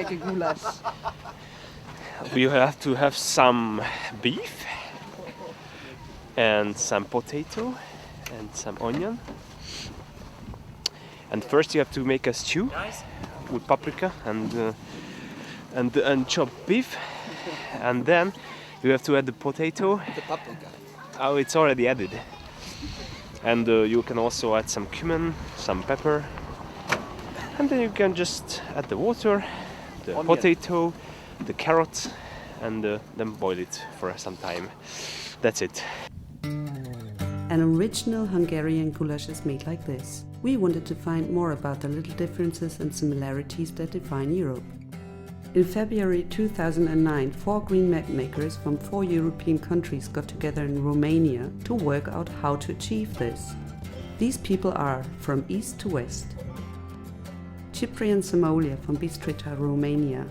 make a goulash? We have to have some beef and some potato and some onion. And first you have to make a stew with paprika and chopped beef, and then you have to add the potato. The paprika. Oh, it's already added. And you can also add some cumin, some pepper, and then you can just add the water, the Onion. potato, the carrot, and then boil it for some time. That's it. An original Hungarian goulash is made like this. We wanted to find more about the little differences and similarities that define Europe. In February 2009, 4 green map makers from 4 European countries got together in Romania to work out how to achieve this. These people are from east to west. Ciprian Samolia from Bistrița, Romania.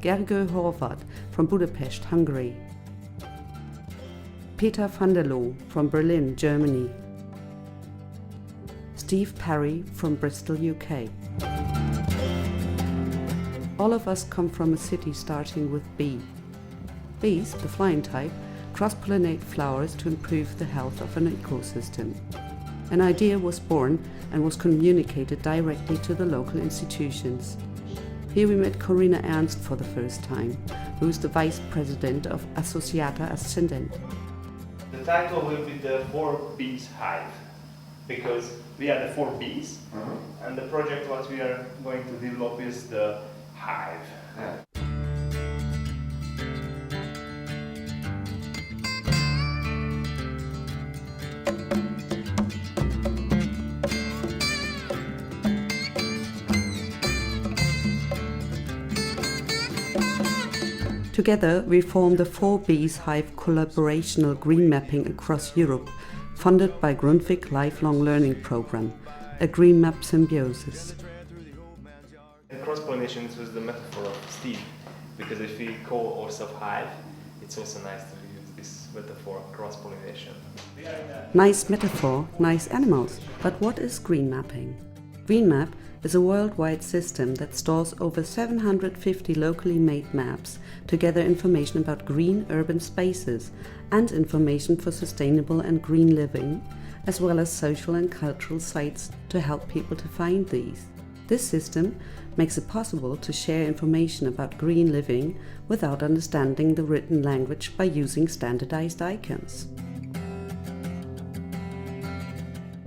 Gergő Horvat from Budapest, Hungary. Peter van der Loo from Berlin, Germany. Steve Parry from Bristol, UK. All of us come from a city starting with B. Bees, the flying type, cross-pollinate flowers to improve the health of an ecosystem. An idea was born and was communicated directly to the local institutions. Here we met Corinna Ernst for the first time, who is the vice president of Associata Ascendent. The title will be the 4 Bees Hive, because we are the 4 bees, and the project what we are going to develop is the hive. Together, we form the 4 Bees Hive collaborational green mapping across Europe, funded by Grundtvig Lifelong Learning Program, a green map symbiosis. Cross-pollination was the metaphor of Steve, because if we call ourselves hive, it's also nice to use this metaphor, cross-pollination. Nice metaphor, nice animals. But what is green mapping? Green Map is a worldwide system that stores over 750 locally made maps to gather information about green urban spaces and information for sustainable and green living, as well as social and cultural sites to help people to find these. This system makes it possible to share information about green living without understanding the written language by using standardized icons.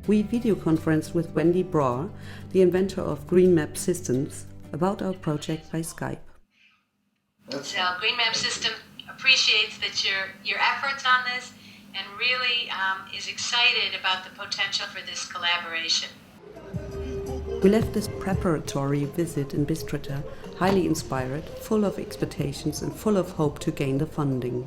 We video conferenced with Wendy Braw, the inventor of Green Map Systems, about our project by Skype. So Green Map System appreciates that your efforts on this and really is excited about the potential for this collaboration. We left this preparatory visit in Bistrița highly inspired, full of expectations and full of hope to gain the funding.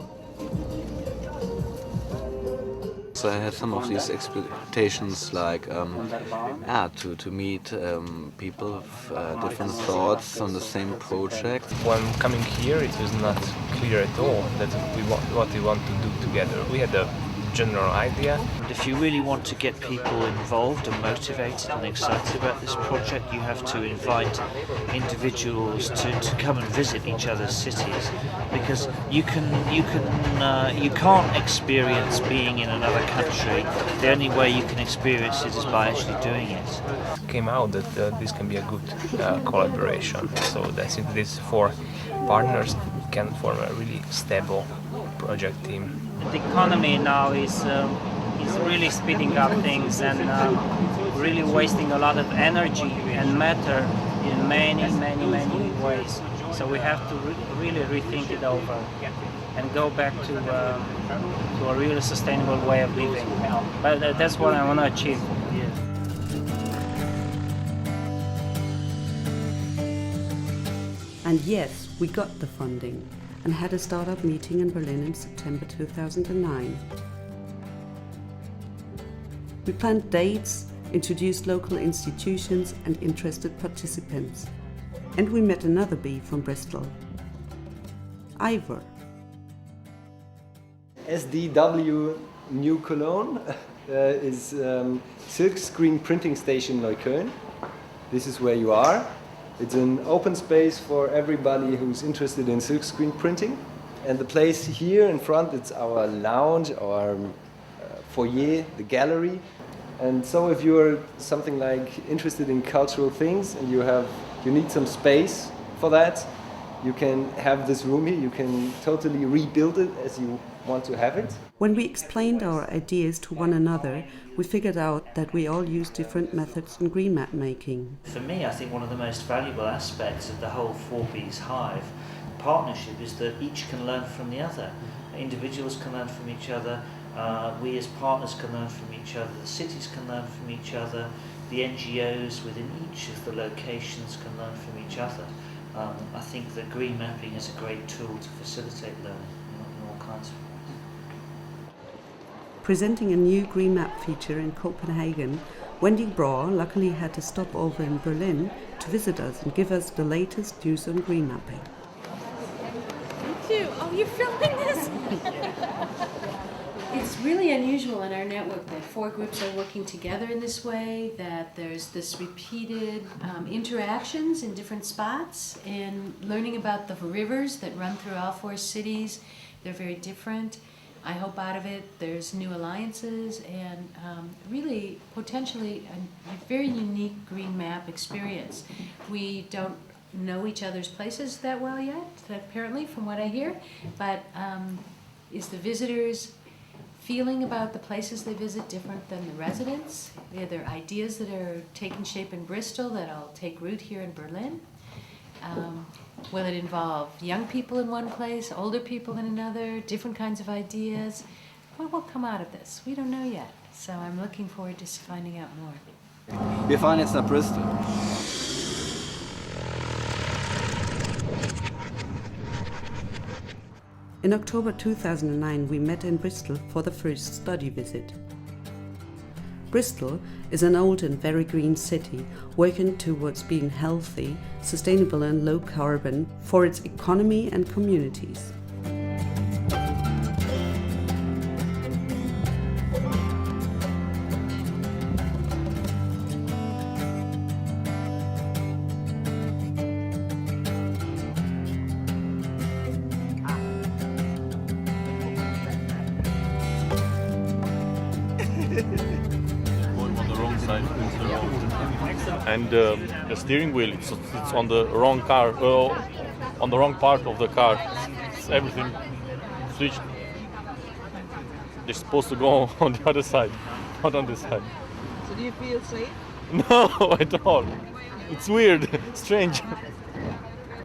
So I had some of these expectations, like to meet people with different thoughts on the same project. When coming here, it was not clear at all that what we want to do together. We had a general idea. If you really want to get people involved and motivated and excited about this project, you have to invite individuals to come and visit each other's cities, because you can't experience being in another country. The only way you can experience it is by actually doing it. It came out that this can be a good collaboration. So I think these 4 partners can form a really stable project team. The economy now is really speeding up things and really wasting a lot of energy and matter in many ways. So we have to really rethink it over and go back to a really sustainable way of living. But that's what I want to achieve. And yes, we got the funding and had a startup meeting in Berlin in September 2009. We planned dates, introduced local institutions and interested participants. And we met another bee from Bristol, Ivor. SDW New Cologne is silk screen printing station Neukölln. This is where you are. It's an open space for everybody who's interested in silkscreen printing. And the place here in front, it's our lounge, our foyer, the gallery. And so if you're something like interested in cultural things and you need some space for that, you can have this room here. You can totally rebuild it as you want to have it. When we explained our ideas to one another, we figured out that we all use different methods in green map making. For me, I think one of the most valuable aspects of the whole 4Bs Hive partnership is that each can learn from the other. Individuals can learn from each other, we as partners can learn from each other, the cities can learn from each other, the NGOs within each of the locations can learn from each other. I think that green mapping is a great tool to facilitate learning in all kinds of ways. Presenting a new green map feature in Copenhagen, Wendy Braw luckily had to stop over in Berlin to visit us and give us the latest news on green mapping. Thank you. Oh, you're filming this? It's really unusual in our network that 4 groups are working together in this way, that there's this repeated interactions in different spots, and learning about the rivers that run through all 4 cities. They're very different. I hope out of it there's new alliances and really potentially a very unique green map experience. We don't know each other's places that well yet, apparently, from what I hear, but is the visitors' feeling about the places they visit different than the residents? Are there ideas that are taking shape in Bristol that'll take root here in Berlin? Will it involve young people in one place, older people in another, different kinds of ideas? What will come out of this? We don't know yet, so I'm looking forward to finding out more. Wir fahren jetzt nach Bristol. In October 2009, we met in Bristol for the first study visit. Bristol is an old and very green city working towards being healthy, sustainable and low carbon for its economy and communities. And the steering wheel, it's on the wrong car, on the wrong part of the car. It's everything switched. They're supposed to go on the other side, not on this side. So do you feel safe? No, at all. It's weird, strange.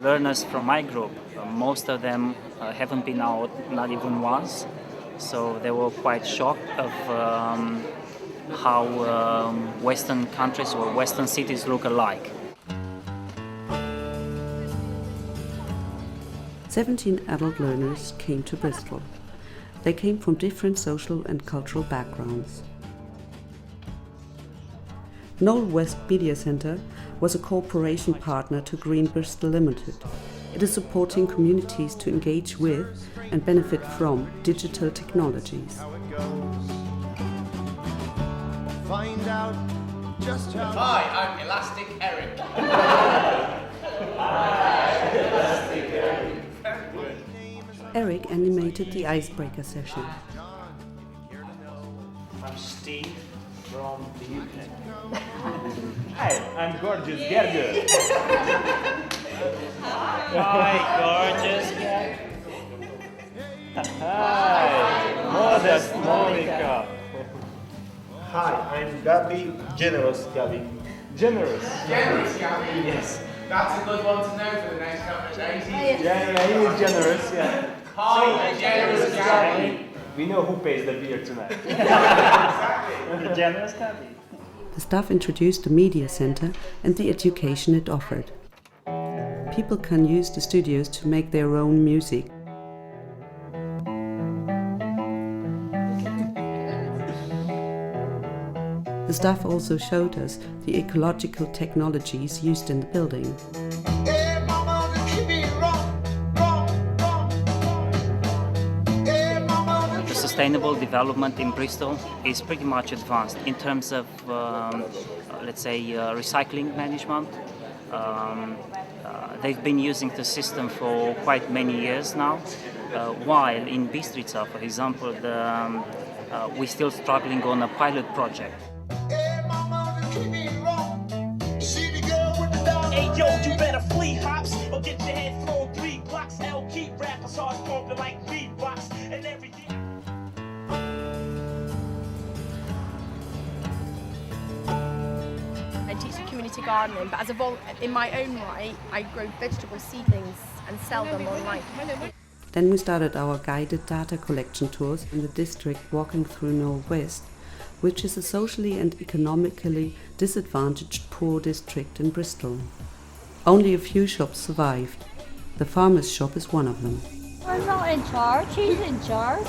Learners from my group, most of them haven't been out, not even once, so they were quite shocked of how Western countries or Western cities look alike. 17 adult learners came to Bristol. They came from different social and cultural backgrounds. Knoll West Media Centre was a cooperation partner to Green Bristol Limited. It is supporting communities to engage with and benefit from digital technologies. Find out just how. Hi, I'm Elastic Eric. Eric animated the icebreaker session. I'm Steve from the UK. Hi, I'm gorgeous Gerger. Hi, gorgeous guy. Hi, modest Monica. Hi, I'm Gabi, generous Gabi. Generous. Generous, Gabby? Yes. That's a good one to know for the next couple of days. Yeah, he is generous, yeah. Hi, generous Gabby. We know who pays the beer tonight. Exactly. The generous Gabby. The staff introduced the media center and the education it offered. People can use the studios to make their own music. The staff also showed us the ecological technologies used in the building. The sustainable development in Bristol is pretty much advanced in terms of, let's say, recycling management, They've been using the system for quite many years now, while in Bistrica, for example, we're still struggling on a pilot project. Hey yo, you better flee hops or get your head thrown 3 blocks. L keep rappers hard pumping like beatbox and everything. I teach community gardening, but in my own right, I grow vegetable seedlings and sell them online. Then we started our guided data collection tours in the district walking through Northwest, which is a socially and economically disadvantaged poor district in Bristol. Only a few shops survived. The farmer's shop is one of them. I'm not in charge, he's in charge.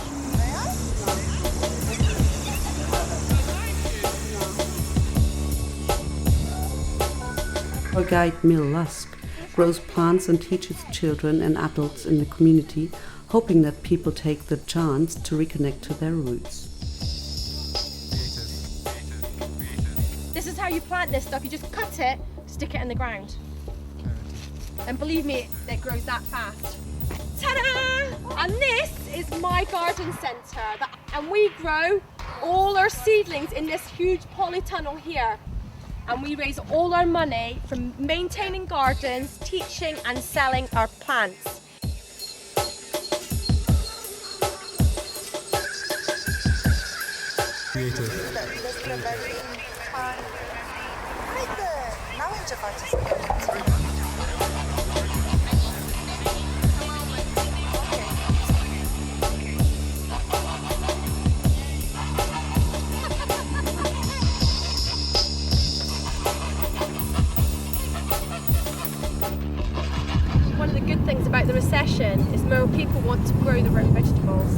Our guide Mill Lusk grows plants and teaches children and adults in the community, hoping that people take the chance to reconnect to their roots. This is how you plant this stuff. You just cut it, stick it in the ground. And believe me, it grows that fast. Ta-da! And this is my garden centre. And we grow all our seedlings in this huge polytunnel here. And we raise all our money from maintaining gardens, teaching and selling our plants. One of the good things about the recession is more people want to grow their own vegetables.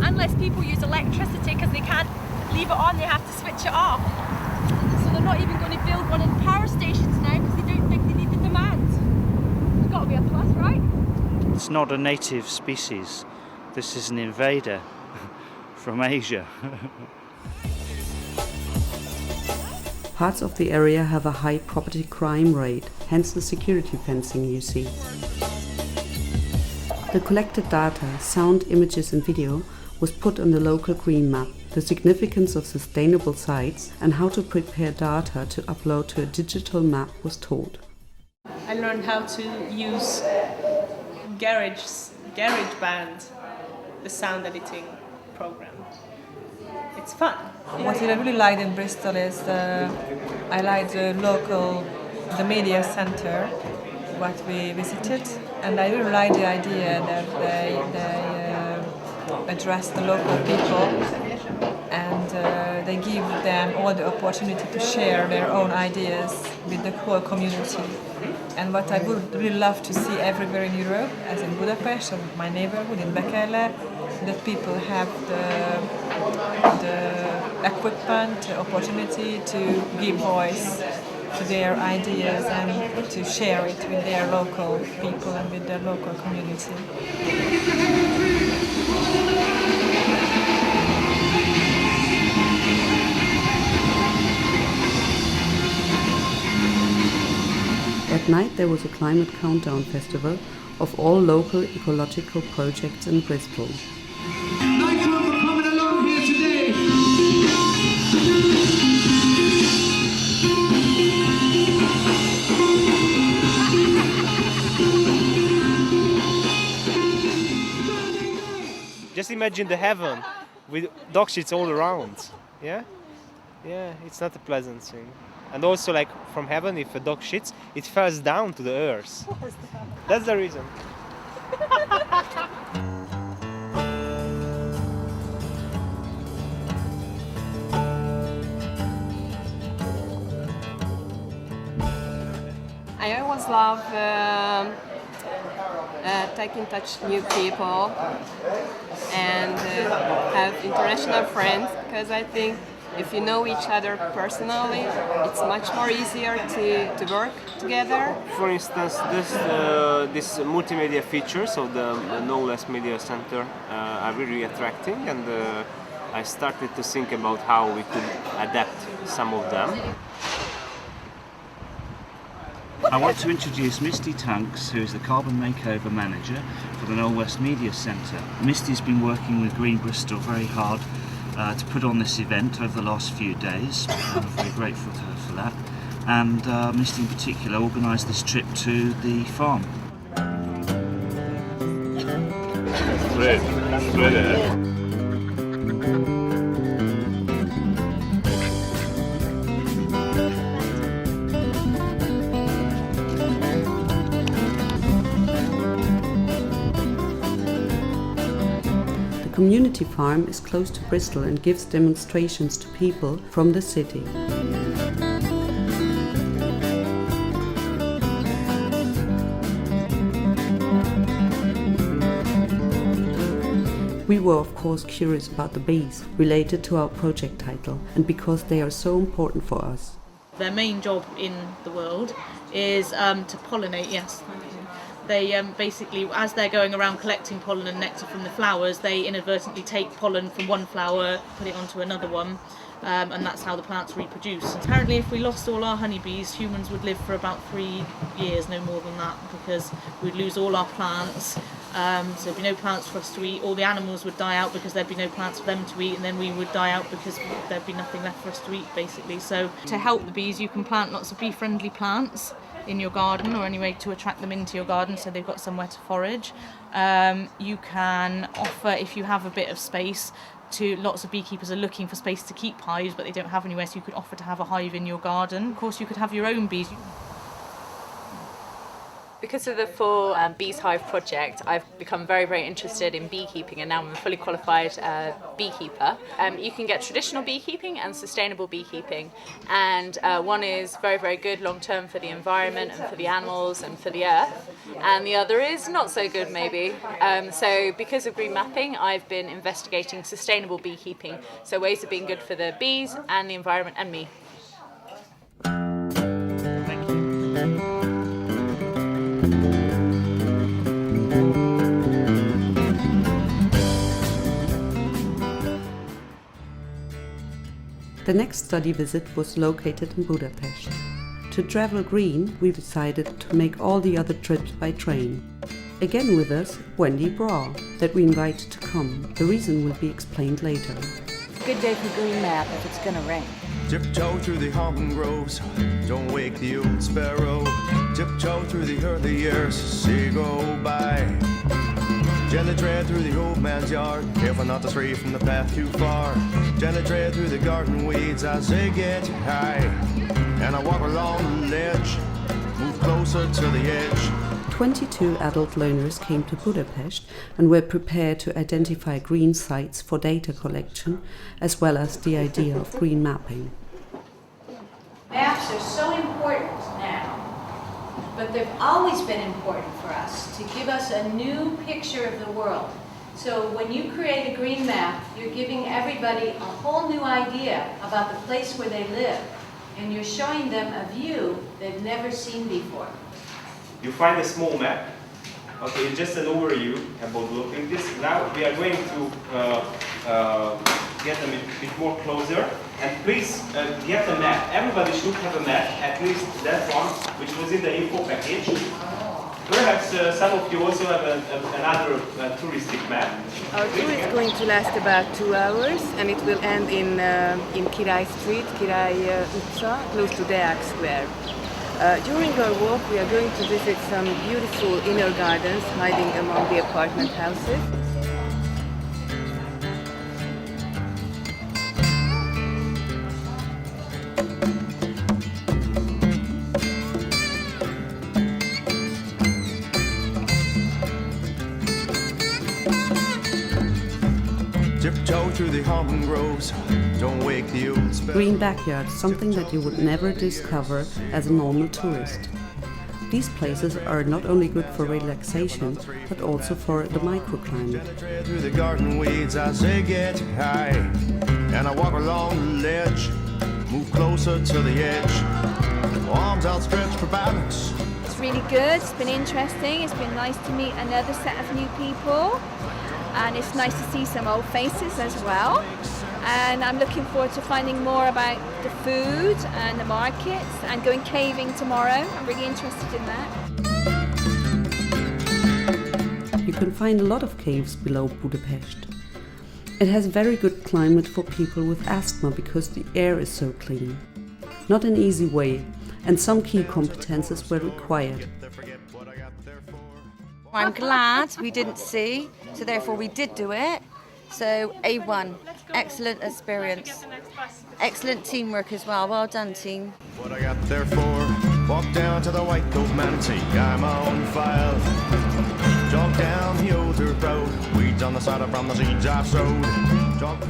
Unless people use electricity because they can't leave it on, they have to switch it off. So they're not even going to build one in power stations now because they don't think they need the demand. It's got to be a plus, right? It's not a native species. This is an invader from Asia. Parts of the area have a high property crime rate, hence the security fencing you see. The collected data, sound, images and video was put on the local green map. The significance of sustainable sites and how to prepare data to upload to a digital map was taught. I learned how to use GarageBand, the sound editing program. It's fun. What I really liked in Bristol is I liked the media center, what we visited, and I really liked the idea that they address the local people and they give them all the opportunity to share their own ideas with the whole community. And what I would really love to see everywhere in Europe, as in Budapest, or my neighborhood in Bekele, that people have the equipment, the opportunity to give voice to their ideas and to share it with their local people and with their local community. At night there was a climate countdown festival of all local ecological projects in Bristol. Thank you for coming along here today. Just imagine the heaven with dog shits all around. Yeah? Yeah, it's not a pleasant thing. And also, like, from heaven, if a dog shits, it falls down to the earth. That's the reason. I always love taking in touch new people and have international friends, because I think if you know each other personally, it's much more easier to work together. For instance, this multimedia features of the No Less Media Center are really attracting, and I started to think about how we could adapt some of them. I want to introduce Misty Tunks, who is the Carbon Makeover Manager for the Knoll West Media Centre. Misty's been working with Green Bristol very hard to put on this event over the last few days. I'm very grateful to her for that. And Misty in particular organised this trip to the farm. Great. The community farm is close to Bristol and gives demonstrations to people from the city. We were of course curious about the bees, related to our project title, and because they are so important for us. Their main job in the world is to pollinate, yes. They basically, as they're going around collecting pollen and nectar from the flowers, they inadvertently take pollen from one flower, put it onto another one, and that's how the plants reproduce. Apparently if we lost all our honeybees, humans would live for about 3 years, no more than that, because we'd lose all our plants, so there'd be no plants for us to eat. All the animals would die out because there'd be no plants for them to eat, and then we would die out because there'd be nothing left for us to eat, basically. So to help the bees, you can plant lots of bee-friendly plants in your garden, or any way to attract them into your garden so they've got somewhere to forage. You can offer, if you have a bit of space, lots of beekeepers are looking for space to keep hives, but they don't have anywhere, so you could offer to have a hive in your garden. Of course, you could have your own bees. Because of the full Bees Hive project, I've become very, very interested in beekeeping, and now I'm a fully qualified beekeeper. You can get traditional beekeeping and sustainable beekeeping, and one is very, very good long term for the environment and for the animals and for the earth, and the other is not so good maybe. So because of green mapping, I've been investigating sustainable beekeeping, so ways of being good for the bees and the environment and me. The next study visit was located in Budapest. To travel green, we decided to make all the other trips by train. Again with us, Wendy Braw, that we invited to come. The reason will be explained later. Good day for green map if it's gonna rain. Tiptoe through the almond groves, don't wake the old sparrow. Tiptoe through the early years, see go by. Gently tread through the old man's yard, careful not to stray from the path too far. Gently tread through the garden weeds as they get high. And I walk along the ledge, move closer to the edge. 22 adult learners came to Budapest and were prepared to identify green sites for data collection, as well as the idea of green mapping. Maps are so important now, but they've always been important for us to give us a new picture of the world. So when you create a green map, you're giving everybody a whole new idea about the place where they live, and you're showing them a view they've never seen before. You find a small map. Okay, it's just an overview about looking this. Now we are going to get them a bit more closer. And please get a map. Everybody should have a map, at least that one, which was in the info package. Perhaps some of you also have another touristic map. Our tour is going to last about 2 hours, and it will end in Király Street, Király utca, close to Deák Square. During our walk, we are going to visit some beautiful inner gardens hiding among the apartment houses. Tiptoe through the almond groves, don't wake the old sparrow. Green backyards, something that you would never discover as a normal tourist. These places are not only good for relaxation, but also for the microclimate. Through the garden weeds as they get high, and I walk along the ledge, move closer to the edge. Arms outstretched for balance, was really good, it's been interesting, it's been nice to meet another set of new people, and it's nice to see some old faces as well. And I'm looking forward to finding more about the food and the markets and going caving tomorrow. I'm really interested in that. You can find a lot of caves below Budapest. It has very good climate for people with asthma because the air is so clean. Not an easy way, and some key competences were required. I'm glad we didn't see, so therefore we did do it. So A1, excellent experience, excellent teamwork as well. Well done, team. What I got there for? Walk down to the White Goat Man, see I'm on file. Jog down the old dirt road, weeds on the side from the seeds I've sowed.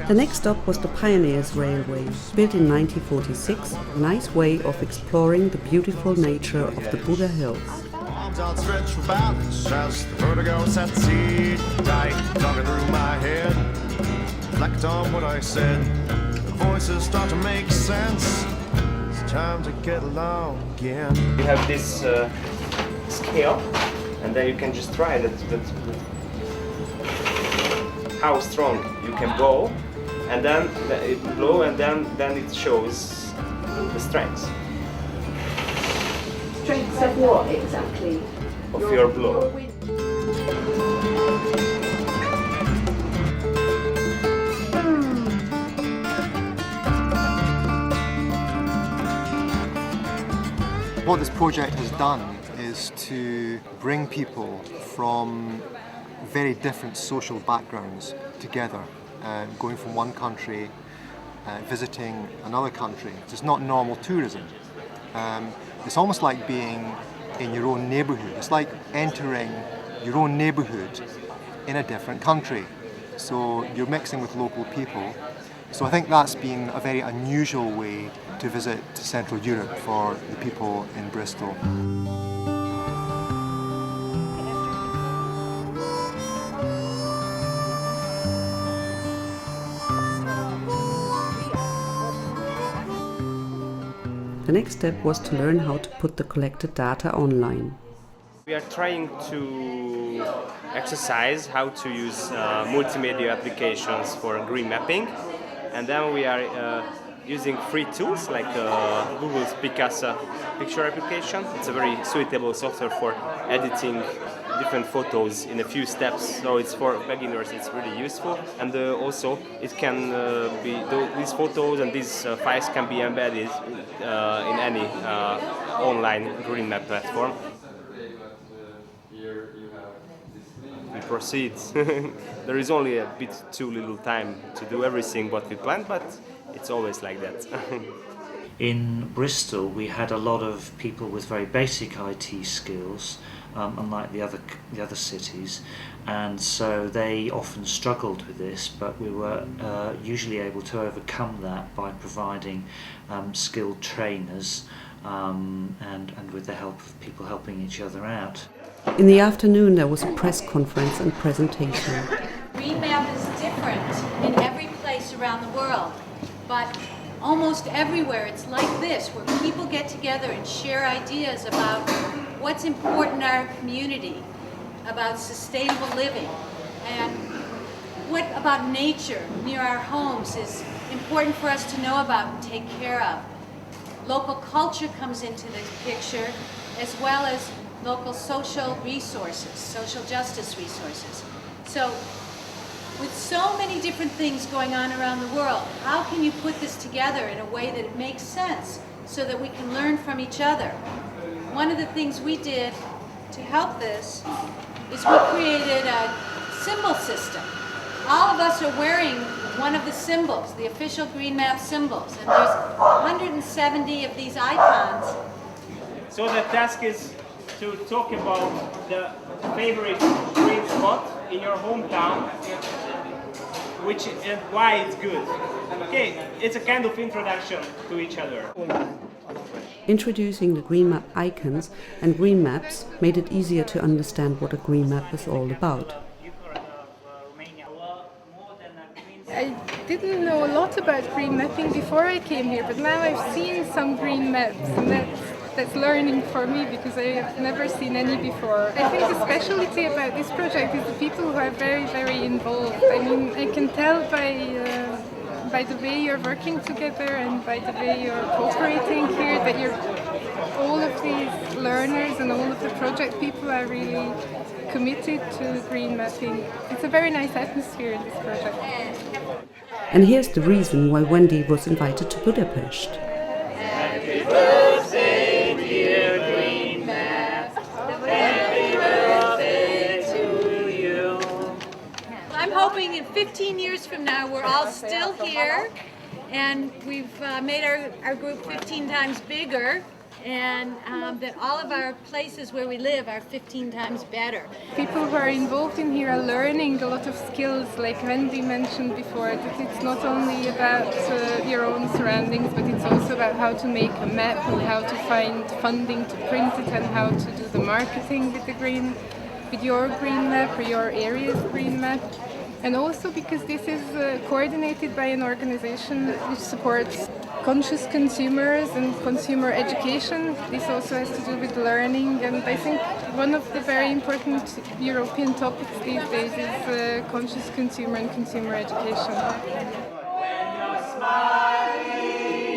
The next stop was the Pioneers Railway, built in 1946, a nice way of exploring the beautiful nature of the Buda Hills. Arms outstretched for balance as the vertigo sets seed tight, talking through my head. Reflect on what I said, the voices start to make sense. It's time to get along again. You have this scale, and then you can just try that how strong you can go, and then it blow, and then it shows the strength. Strengths of what exactly? Of your blow. What this project has done is to bring people from very different social backgrounds together, going from one country, visiting another country. It's not normal tourism. It's almost like being in your own neighbourhood. It's like entering your own neighbourhood in a different country. So you're mixing with local people. So I think that's been a very unusual way to visit Central Europe for the people in Bristol. The next step was to learn how to put the collected data online. We are trying to exercise how to use multimedia applications for green mapping, and then we are using free tools like Google's Picasa picture application. It's a very suitable software for editing different photos in a few steps, so it's for beginners, it's really useful. And also it can these photos and these files can be embedded in any online green map platform. We proceed. There is only a bit too little time to do everything what we planned, but it's always like that. In Bristol, we had a lot of people with very basic IT skills, unlike the other cities, and so they often struggled with this. But we were usually able to overcome that by providing skilled trainers and with the help of people helping each other out. In the afternoon, there was a press conference and presentation. Green map is different in every place around the world, but almost everywhere it's like this, where people get together and share ideas about what's important in our community, about sustainable living, and what about nature near our homes is important for us to know about and take care of. Local culture comes into the picture, as well as local social resources, social justice resources. So, with so many different things going on around the world, how can you put this together in a way that it makes sense so that we can learn from each other? One of the things we did to help this is we created a symbol system. All of us are wearing one of the symbols, the official green map symbols, and there's 170 of these icons. So the task is to talk about the favorite green spot in your hometown, which and why it's good. Okay, it's a kind of introduction to each other. Introducing the green map icons and green maps made it easier to understand what a green map is all about. I didn't know a lot about green mapping before I came here, but now I've seen some green maps, and that's that's learning for me because I have never seen any before. I think the specialty about this project is the people who are very, very involved. I mean, I can tell by the way you're working together and by the way you're cooperating here that all of these learners and all of the project people are really committed to green mapping. It's a very nice atmosphere in this project. And here's the reason why Wendy was invited to Budapest. Happy birthday, dear Green Map. Happy birthday to you. I'm hoping in 15 years from now we're all still here and we've made our group 15 times bigger, and that all of our places where we live are 15 times better. People who are involved in here are learning a lot of skills, like Wendy mentioned before, that it's not only about your own surroundings, but it's also about how to make a map and how to find funding to print it and how to do the marketing with your green map or your area's green map. And also because this is coordinated by an organization which supports conscious consumers and consumer education. This also has to do with learning, and I think one of the very important European topics these days is conscious consumer and consumer education. Berlin.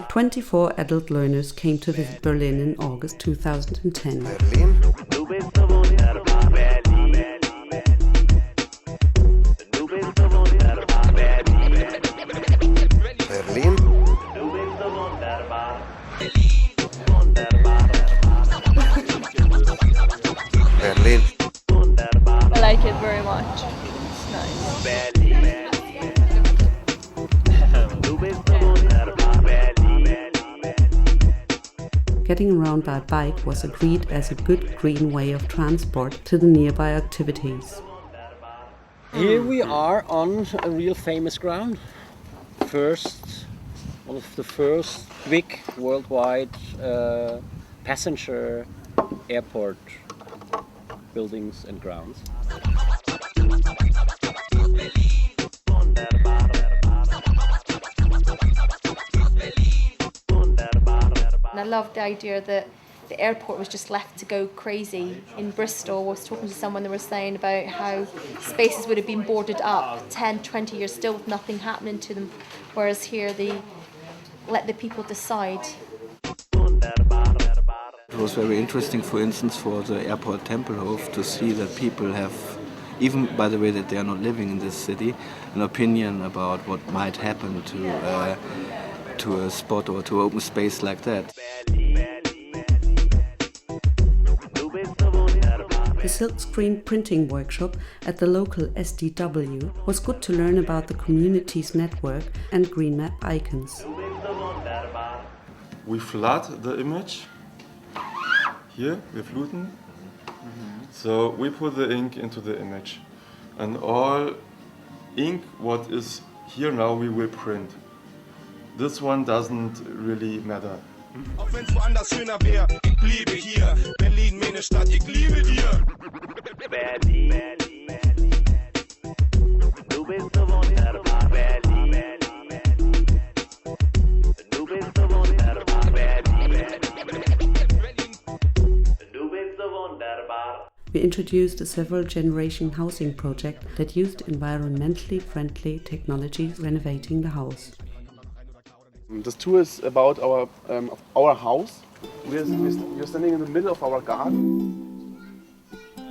24 adult learners came to visit Berlin in August 2010. Berlin. Berlin. I like it very much. It's nice. Getting around by bike was agreed as a good green way of transport to the nearby activities. Here we are on a real famous ground. One of the first big worldwide passenger airport buildings and grounds. And I loved the idea that the airport was just left to go crazy. In Bristol, I was talking to someone, they were saying about how spaces would have been boarded up 10, 20 years still with nothing happening to them, whereas here they let the people decide. It was very interesting, for instance, for the airport Tempelhof to see that people have, even by the way that they are not living in this city, an opinion about what might happen to a spot or to open space like that. The silkscreen printing workshop at the local SDW was good to learn about the community's network and green map icons. We flood the image. Here, wir fluten. So we put the ink into the image. And all ink what is here now we will print. This one doesn't really matter. Auch wenn's woanders schöner wär, ich bliebe hier. Berlin, meine Stadt, ich liebe dir. Berlin. Du bist so wunderbar, Berlin. Du bist so wunderbar, Berlin. Du bist so wunderbar. We introduced a several generation housing project that used environmentally friendly technologies renovating the house. This tour is about our house. We're standing in the middle of our garden. This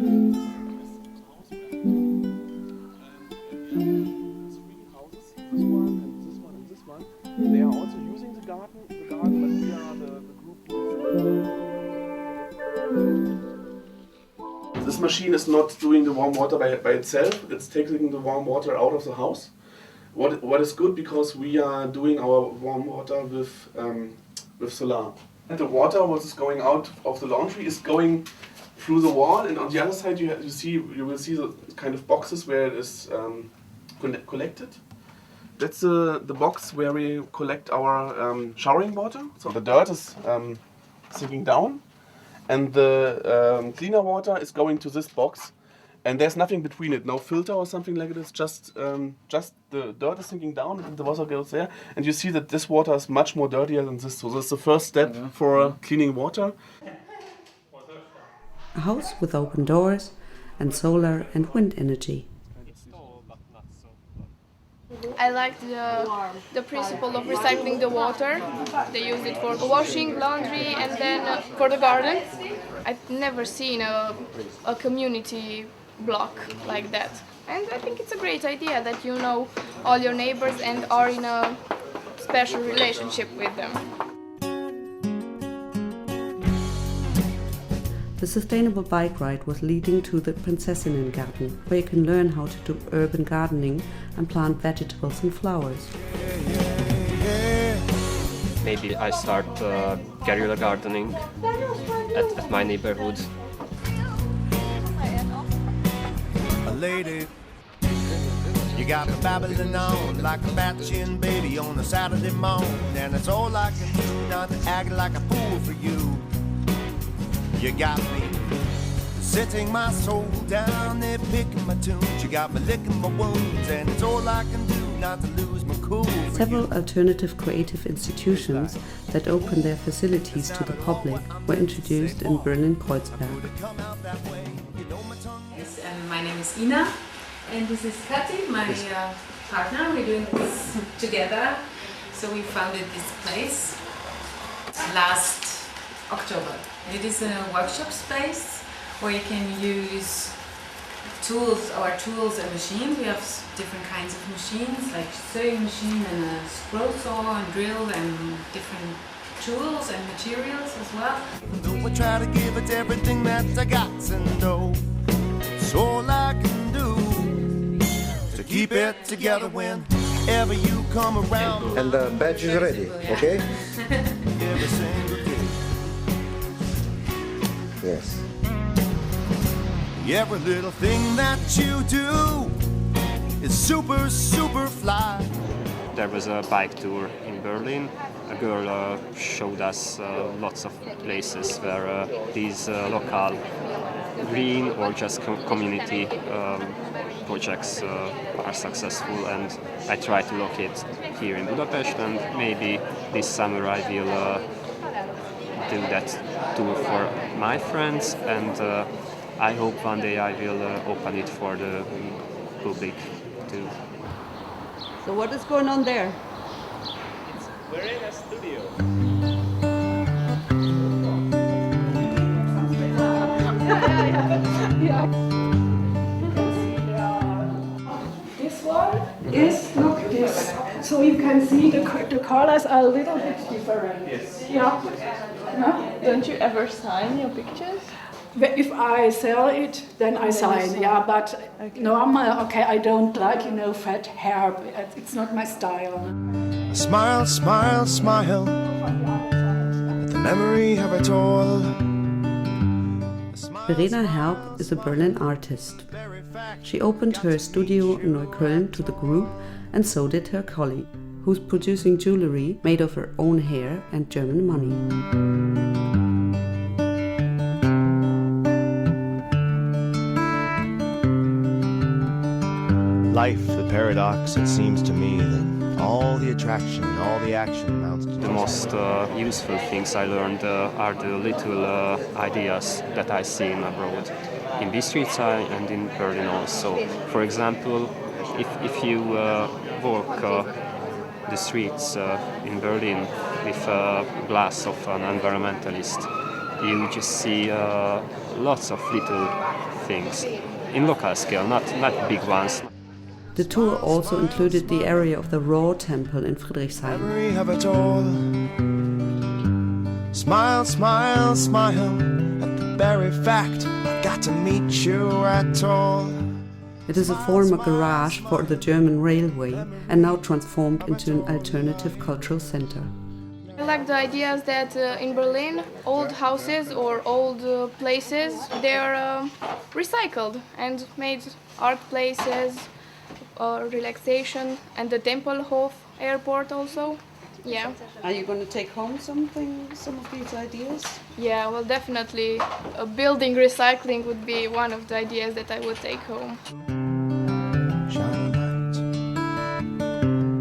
one and this one and this one. They are also using the garden, but we are the group. This machine is not doing the warm water by itself. It's taking the warm water out of the house. What is good because we are doing our warm water with solar. And the water what is going out of the laundry is going through the wall, and on the other side you will see the kind of boxes where it is collected. That's the box where we collect our showering water. So the dirt is sinking down, and the cleaner water is going to this box. And there's nothing between it, no filter or something like this. Just the dirt is sinking down, and the water goes there. And you see that this water is much more dirtier than this. So that's the first step for cleaning water. A house with open doors and solar and wind energy. I like the principle of recycling the water. They use it for washing, laundry, and then for the garden. I've never seen a community block like that. And I think it's a great idea that you know all your neighbors and are in a special relationship with them. The sustainable bike ride was leading to the Prinzessinnengarten, where you can learn how to do urban gardening and plant vegetables and flowers. Maybe I start guerrilla gardening at my neighborhood. Lady, you got me babbling on like a batching baby on a Saturday morning, and it's all I can do not to act like a fool for you. You got me sitting my soul down there picking my tunes. You got me licking my wounds, and it's all I can do not to lose my cool. Several alternative creative institutions that open their facilities to the public were introduced in Berlin-Kreuzberg. My name is Ina, and this is Kati, my partner. We're doing this together. So we founded this place last October. It is a workshop space where you can use our tools and machines. We have different kinds of machines, like sewing machine and a scroll saw and drill and different tools and materials as well. Though I try to give it everything that I got, and oh, it's all I can do to keep it together whenever you come around. And the badge is ready, okay? Every single day. Yes. Every little thing that you do is super, super fly. There was a bike tour in Berlin. A girl showed us lots of places where these local green or just community projects are successful, and I try to locate here in Budapest, and maybe this summer I will do that tour for my friends, and I hope one day I will open it for the public too. So what is going on there? We're in a studio. This one is, look, this. So you can see the colors are a little bit different. Yes. Yeah. No? Don't you ever sign your pictures? If I sell it, then I sign, yeah, but normal, okay, I don't like, fat hair. It's not my style. Smile, smile, smile at the memory of it all. Verena Herb is a Berlin artist. She opened her studio in Neukölln to the group, and so did her colleague, who's producing jewelry made of her own hair and German money. Life, the paradox, it seems to me that all the attraction, all the action amounts to... The most useful things I learned are the little ideas that I see abroad, in Bistrica and in Berlin also. For example, if you walk the streets in Berlin with a glass of an environmentalist, you just see lots of little things in local scale, not big ones. The tour also included the area of the Raw Temple in Friedrichshain. Memory of it all. Smile, smile, smile at the very fact I got to meet you at all. It is a former garage for the German railway and now transformed into an alternative cultural center. I like the ideas that in Berlin, old houses or old places, they are recycled and made art places, relaxation, and the Tempelhof airport also. Yeah. Are you going to take home some of these ideas? Yeah, well, definitely building recycling would be one of the ideas that I would take home.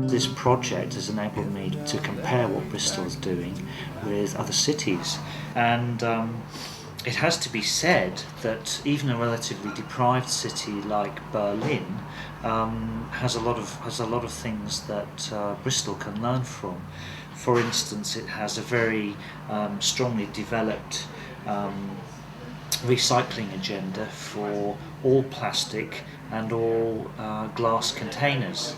This project has enabled me to compare what Bristol is doing with other cities, and it has to be said that even a relatively deprived city like Berlin has a lot of things that Bristol can learn from. For instance, it has a very strongly developed recycling agenda for all plastic and all glass containers.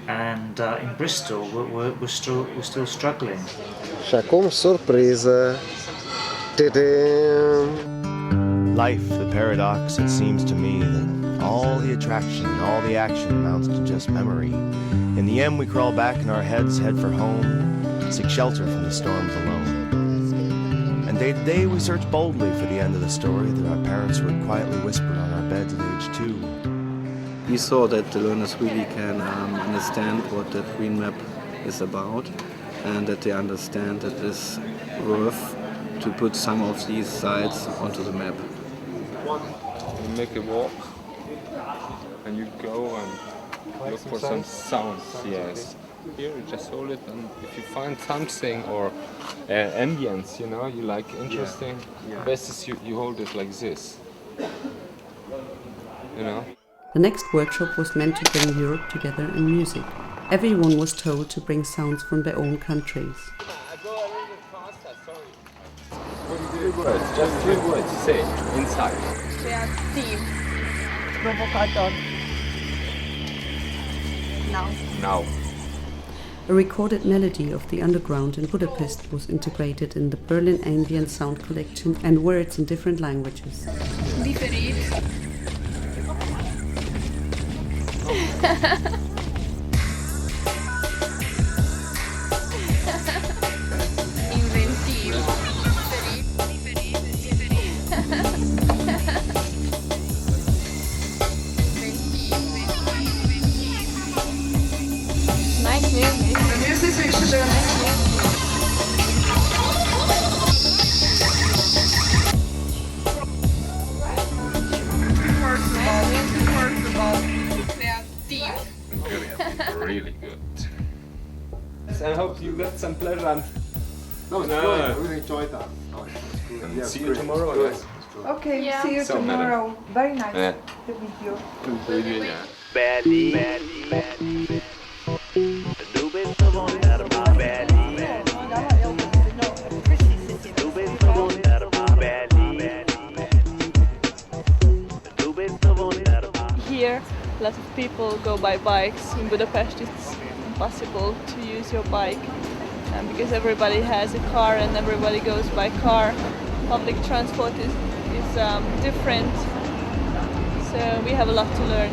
And in Bristol, we're still struggling. Já como surpresa. Life, the paradox, it seems to me that all the attraction and all the action amounts to just memory. In the end, we crawl back in our heads, head for home, seek shelter from the storms alone. And day to day, we search boldly for the end of the story that our parents would quietly whisper on our beds at age 2. We saw that the learners really can understand what that green map is about, and that they understand that it's worth to put some of these sites onto the map. You make a walk and you go and look for some sounds. Yes. Here you just hold it, and if you find something or ambience, you know, you like interesting, best is you hold it like this. You know. The next workshop was meant to bring Europe together in music. Everyone was told to bring sounds from their own countries. Just 3 words, say it, inside. Kreativ. Provokator. Now. A recorded melody of the underground in Budapest was integrated in the Berlin Ambient Sound Collection and words in different languages. Diferit. Inventiv. Nice music. The music is Really good. I hope you got some pleasure. And No, it's great. I really enjoyed that. and see you tomorrow. Yes. Okay, Yeah. see you So, tomorrow. Very nice Yeah. to meet you. Here, a lot of people go by bikes. In Budapest, it's impossible to use your bike because everybody has a car and everybody goes by car. Public transport is different, so we have a lot to learn.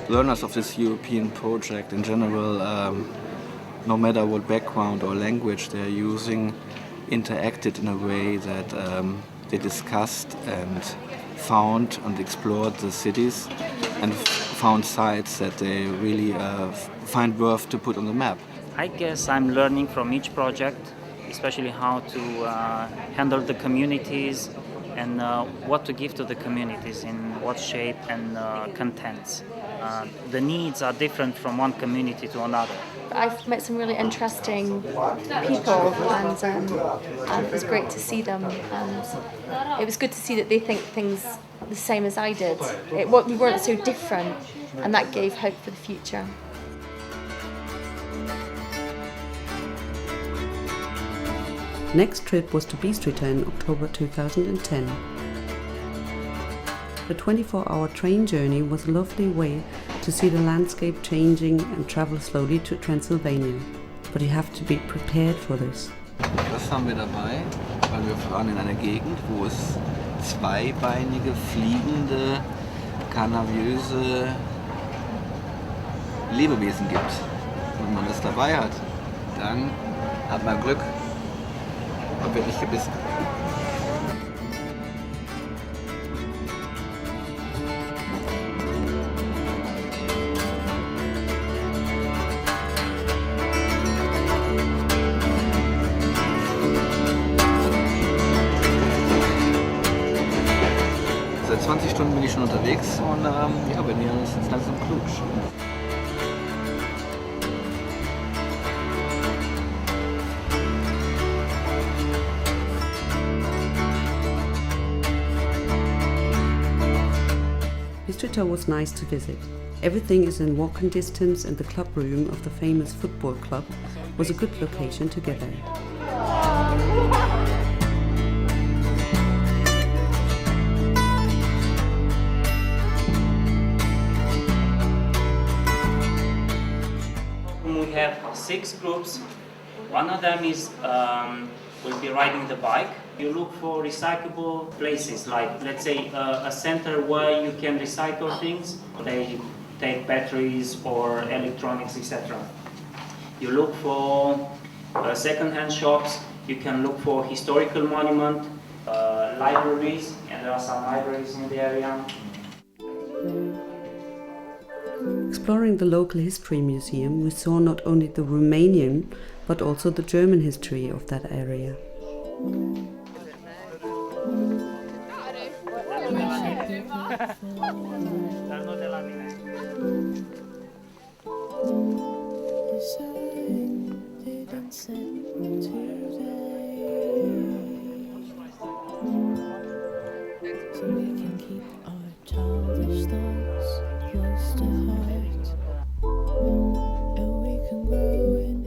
Learners of this European project in general, no matter what background or language they're using, interacted in a way that they discussed and found and explored the cities and found sites that they really find worth to put on the map. I guess I'm learning from each project, especially how to handle the communities and what to give to the communities in what shape and contents. The needs are different from one community to another. I've met some really interesting people, and it was great to see them. And it was good to see that they think things the same as I did. We weren't so different, and that gave hope for the future. Next trip was to Bistritza in October 2010. The 24-hour train journey was a lovely way to see the landscape changing and travel slowly to Transylvania. But you have to be prepared for this. Das haben wir dabei, weil wir fahren in einer Gegend, wo es zweibeinige, fliegende, kanaviöse Lebewesen gibt. Wenn man das dabei hat, dann hat man Glück. und wird nicht gebissen. Seit 20 Stunden bin ich schon unterwegs und ja, wir nähern uns jetzt langsam Cluj. Bistrița was nice to visit. Everything is in walking distance and the club room of the famous football club was a good location to gather. We have 6 groups. One of them is will be riding the bike. You look for recyclable places, like let's say a center where you can recycle things. They take batteries or electronics, etc. You look for second-hand shops. You can look for historical monument, libraries, and there are some libraries in the area. Exploring the local history museum, we saw not only the Romanian but also the German history of that area.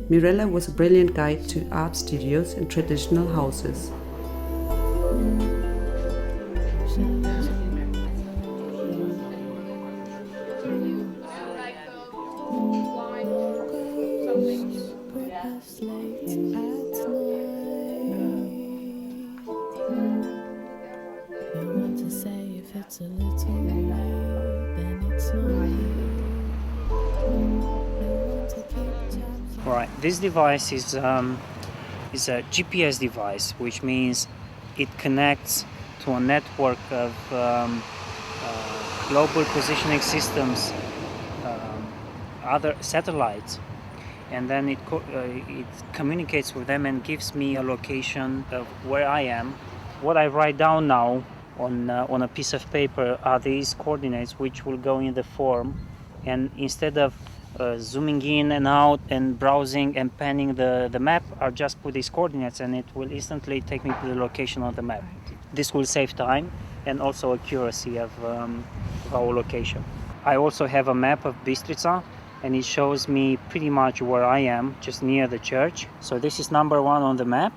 Mirella was a brilliant guide to art studios and traditional houses. Right, this device is a GPS device, which means it connects to a network of global positioning systems, other satellites, and then it communicates with them and gives me a location of where I am. What I write down now on a piece of paper are these coordinates, which will go in the form, and instead of zooming in and out and browsing and panning the map, I'll just put these coordinates and it will instantly take me to the location on the map. This will save time and also accuracy of our location. I also have a map of Bistrița and it shows me pretty much where I am, just near the church. So this is number 1 on the map.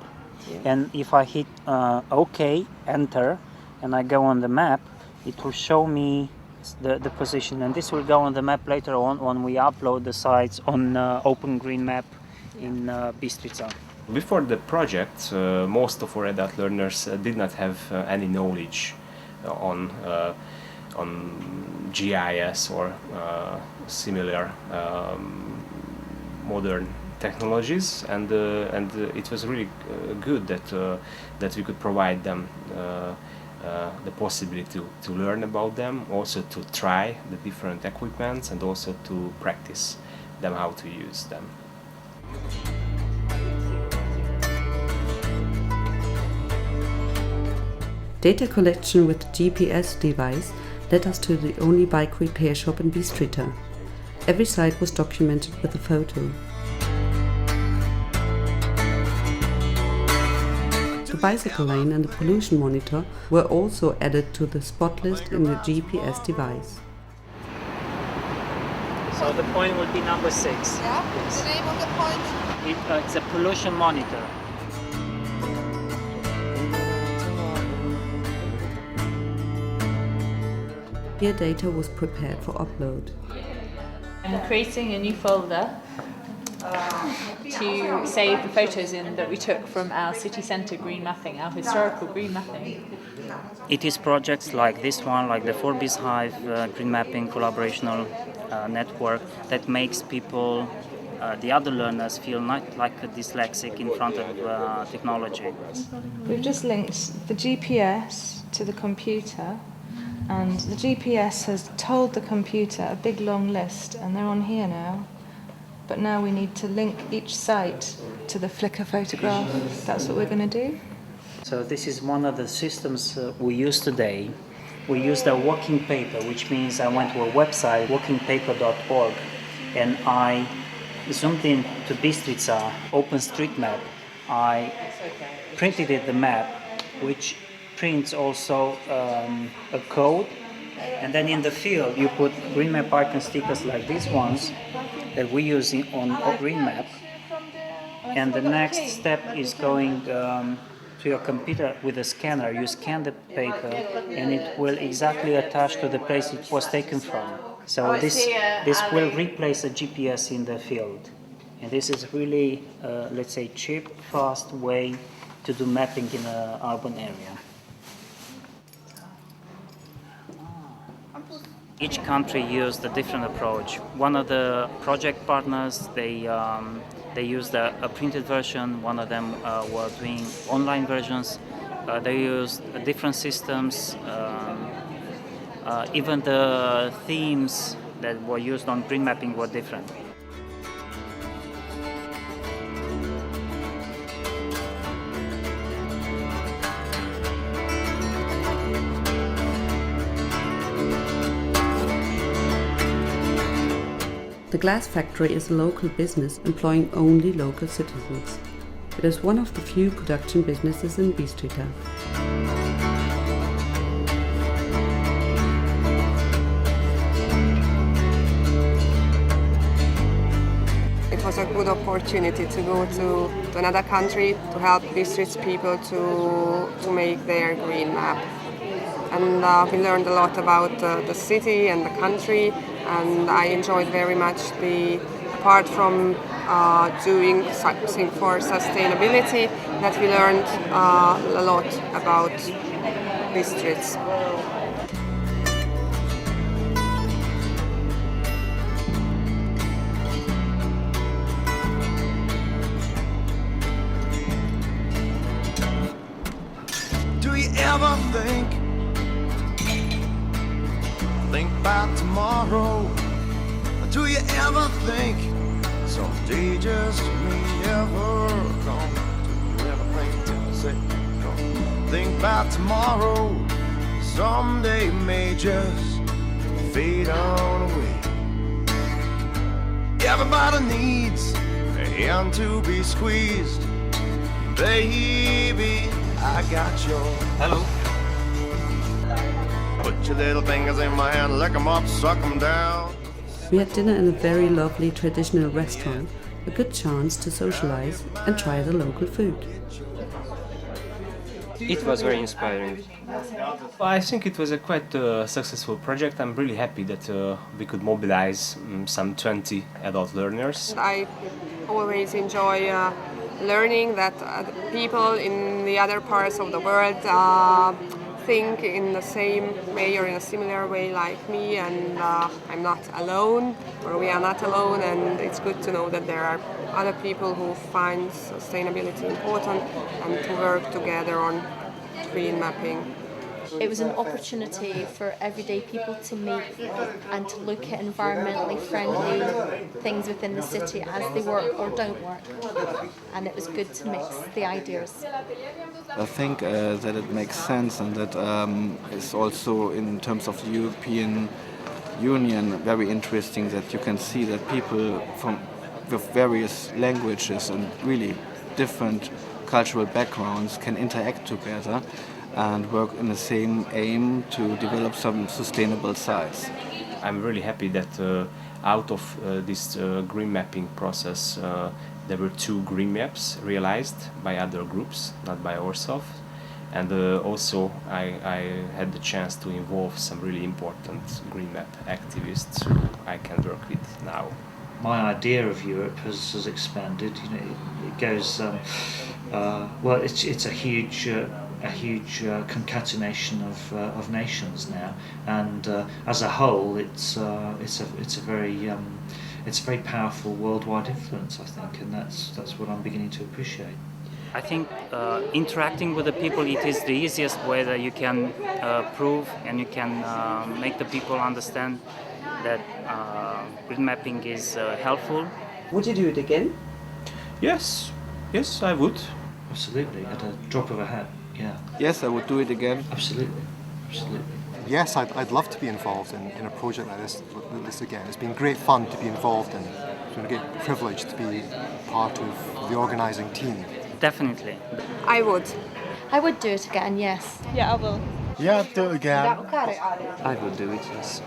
Yeah. And if I hit OK, enter, and I go on the map, it will show me the position, and this will go on the map later on when we upload the sites on Open Green Map in Bistrița. Before the project, most of our adult learners did not have any knowledge on GIS or similar modern technologies, and it was really good that we could provide them the possibility to learn about them, also to try the different equipments and also to practice them how to use them. Data collection with the GPS device led us to the only bike repair shop in Bistrița. Every site was documented with a photo. The bicycle lane and the pollution monitor were also added to the spot list in the GPS device. So the point would be number 6. Yeah? Yes. The name of the point? It's a pollution monitor. Here data was prepared for upload. I'm creating a new folder to save the photos in that we took from our city centre green mapping, our historical green mapping. It is projects like this one, like the 4B's Hive green mapping collaborational network that makes people the other learners feel not like a dyslexic in front of technology. We've just linked the GPS to the computer, and the GPS has told the computer a big long list, and they're on here now. But now we need to link each site to the Flickr photograph. That's what we're going to do. So this is one of the systems we use today. We used a walking paper, which means I went to a website, walkingpaper.org, and I zoomed in to Bistrica OpenStreetMap. I printed it the map, which prints also a code, and then in the field you put green map icon stickers like these ones that we use on green map, and the next step is going to your computer with a scanner. You scan the paper and it will exactly attach to the place it was taken from. So this will replace a GPS in the field, and this is really let's say cheap, fast way to do mapping in an urban area. Each country used a different approach. One of the project partners, they used a printed version. One of them were doing online versions. They used different systems. Even the themes that were used on green mapping were different. The glass factory is a local business employing only local citizens. It is one of the few production businesses in Bistrica. It was a good opportunity to go to another country to help Bistrica people to make their green map. And we learned a lot about the city and the country, and I enjoyed very much apart from doing something for sustainability, that we learned a lot about Bistrica. Do you ever think about tomorrow? Do you ever think someday just may ever come? Do you ever think about tomorrow? Someday may just fade on away. Everybody needs a hand to be squeezed. Baby, I got your hello. Put your little fingers in my hand, lick 'em up, suck 'em down. We had dinner in a very lovely traditional restaurant, a good chance to socialize and try the local food. It was very inspiring. I think it was a quite successful project. I'm really happy that we could mobilize some 20 adult learners. I always enjoy learning that people in the other parts of the world think in the same way or in a similar way like me, and I'm not alone, or we are not alone, and it's good to know that there are other people who find sustainability important and to work together on green mapping. It was an opportunity for everyday people to meet and to look at environmentally friendly things within the city as they work or don't work. And it was good to mix the ideas. I think that it makes sense, and that is also in terms of the European Union very interesting that you can see that people with various languages and really different cultural backgrounds can interact together and work in the same aim to develop some sustainable sites. I'm really happy that out of this green mapping process there were 2 green maps realized by other groups, not by ourselves. And also I had the chance to involve some really important green map activists who I can work with now. My idea of Europe has expanded. You know, it goes well. It's a huge concatenation of nations now, and as a whole, it's a very it's very powerful worldwide influence, I think, and that's what I'm beginning to appreciate. I think interacting with the people, it is the easiest way that you can prove and you can make the people understand that green mapping is helpful. Would you do it again? Yes, I would. Absolutely, at a drop of a hat, yeah. Yes, I would do it again. Absolutely. Yes, I'd love to be involved in a project like this again. It's been great fun to be involved in. It's been a great privilege to be part of the organising team. Definitely. I would. I would do it again, yes. Yeah, I will. Yeah, do it again. I would do it, yes.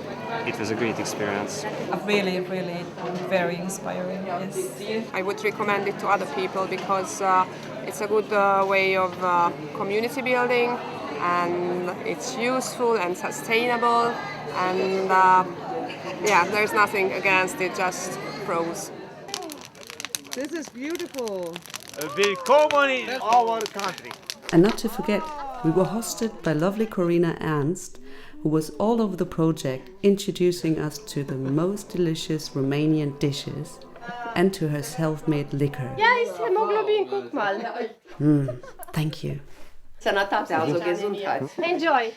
It was a great experience. Really, really very inspiring, yes. I would recommend it to other people because it's a good way of community building, and it's useful and sustainable, and yeah, there's nothing against it, just pros. This is beautiful. Willkommen in our country. And not to forget, we were hosted by lovely Corina Ernst, who was all over the project, introducing us to the most delicious Romanian dishes and to her self-made liquor. Ja, ist Hämoglobin, guck mal. Thank you. Sănătate, also Gesundheit. Enjoy.